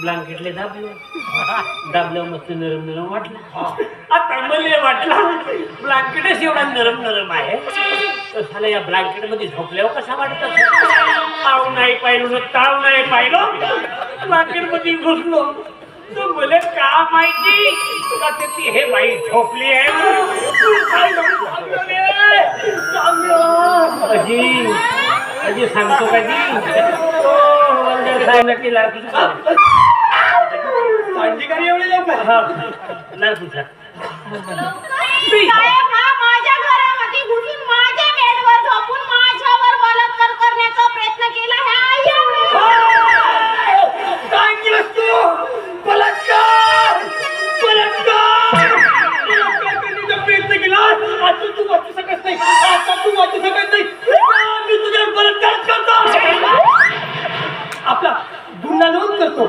ब्लँकेटले दाबलं मस्त नरम नरम वाटलं. आता मला वाटलं ब्लँकेटच एवढा नरम नरम आहे तर झालं या ब्लँकेट मध्ये झोपल्यावर कसा वाटत ताव नाही पाहिलो ताव नाही पाहिलो ब्लँकेट मध्ये घुसलो तर मला का माहिती का ते हे बाई झोपली आहे. अजी अजी सांगतो का जी काळजी एवढी लवकर लाडकुचा माझ्या घरामध्ये घुसून माझ्या बेडवर झोपून माझ्यावर बलात्कार करण्याचा प्रयत्न केला. काय केलंस तू? बलात्कार करण्याचा प्रयत्न केला. आता तू वाचू शकत नाही. आता तू वाचू शकत नाही. मी तुझ्यावर बलात्कार करतो. आपला गुन्हा नोंद करतो.